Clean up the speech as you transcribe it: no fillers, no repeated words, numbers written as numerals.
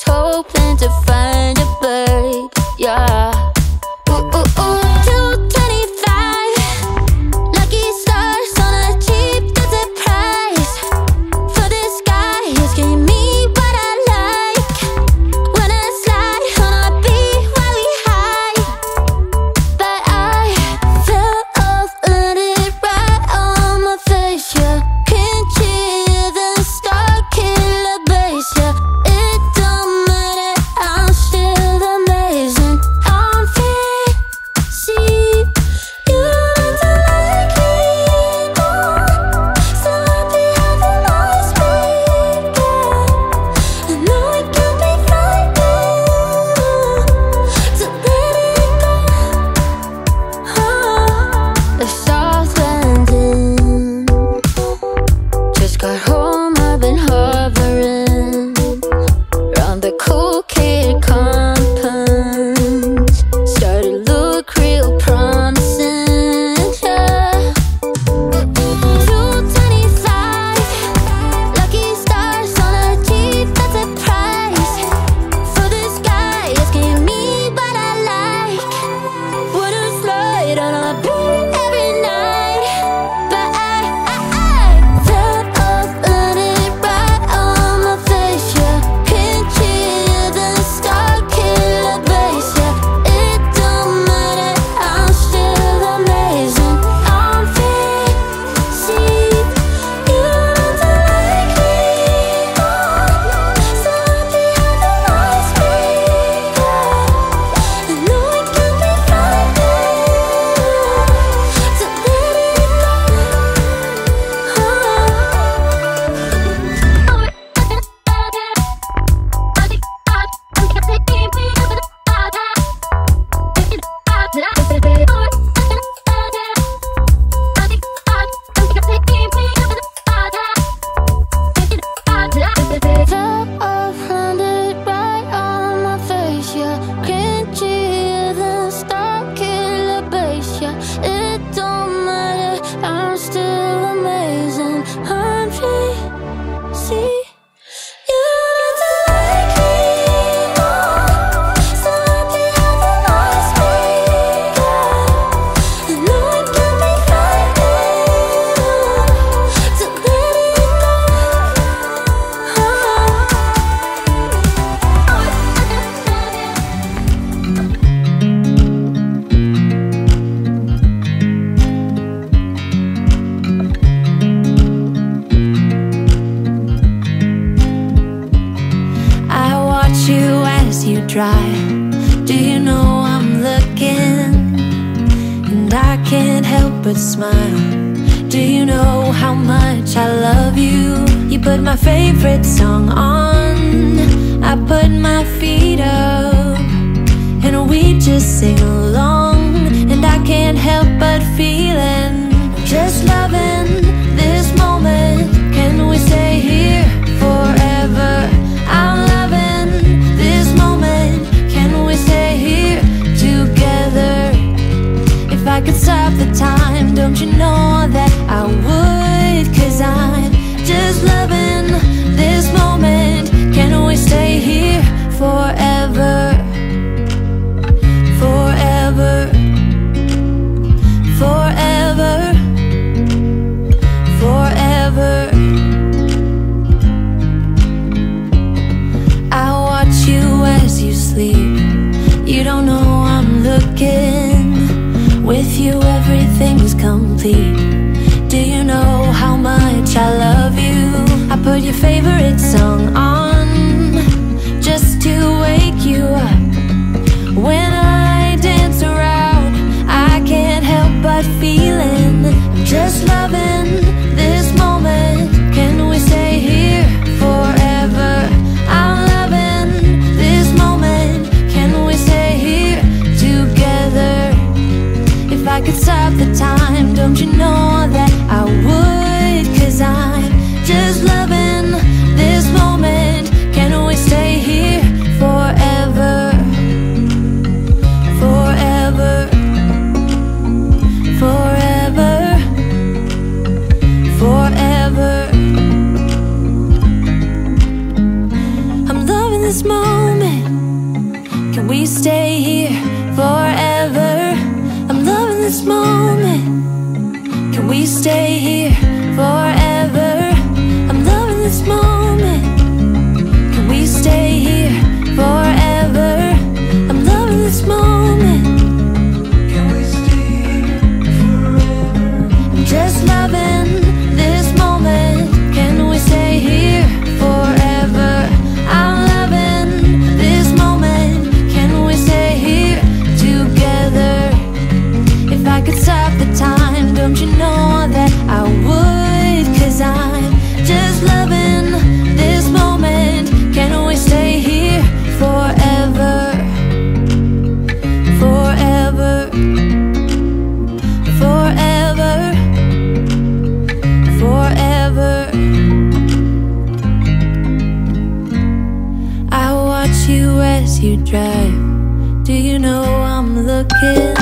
hoping to find a bird, yeah. Ooh, ooh, ooh, 225 lucky stars on a cheap desert price. For this guy, he's giving me what I like. When I slide on a beat while we high. But I fell off, landed right on my face, yeah. Can't hear the star killer bass, yeah. It don't matter, I'm still amazing. I'm free, see, you don't have to like me more. So happy how the noise speak, yeah. I know it can be frightening to let it go. A soft landing. Just got home, I've been hovering round the cool kid compounds. Started to look real promising, yeah. 225 lucky stars on a cheap desert price. For this guy, it's giving me what I like. Wanna slide on a beat every night. But I fell off, landed right on my face, yeah. Can't hear the star killer bass, yeah. It don't matter, I'm still amazing. I'm free, see, you don't have to like me more. So happy how the noise speak, yeah. I know it can be frightening to let it go. Fell off, landed right on my face, yeah. Can't hear the star killer bass, yeah. It don't matter, I'm still amazing. I'm free, see, you don't have to like me more. So happy how the noise speak, yeah. I know it can be frightening to let it go. I watch you as you drive. Do you know I'm looking? And I can't help but smile. Do you know how much I love you? You put my favorite song on. I put my feet up, and we just sing along. And I can't help but feeling, just loving this moment. Can we stay here forever? I'm loving this moment. Can we stay here together? If I could stop the time, don't you know that I would? 'Cause I'm just loving this moment. Can we stay here forever? Forever. Forever. Forever. I watch you as you sleep. You don't know I'm looking. With you everything's complete. Do you know how much I love you? I put your favorite song on just to wake you up. When I dance around, I can't help but feeling, I'm just loving this moment. Can we stay here forever? I'm loving this moment. Can we stay here together? If I could stop the time, don't you know that I would? 'Cause I'm just loving this moment. this moment. Can we stay here forever? I'm loving this moment. Can we stay here forever? I'm loving this moment. Can we stay here forever? I'm loving this moment. Can we stay here forever? I'm just loving this moment. Can we stay here forever? I'm loving this moment. Can we stay here together? If I could stop the time, don't you know that I would? 'Cause I'm just loving this moment. Can we stay here forever? Forever. Forever. Forever. I watch you as you drive. Do you know I'm looking?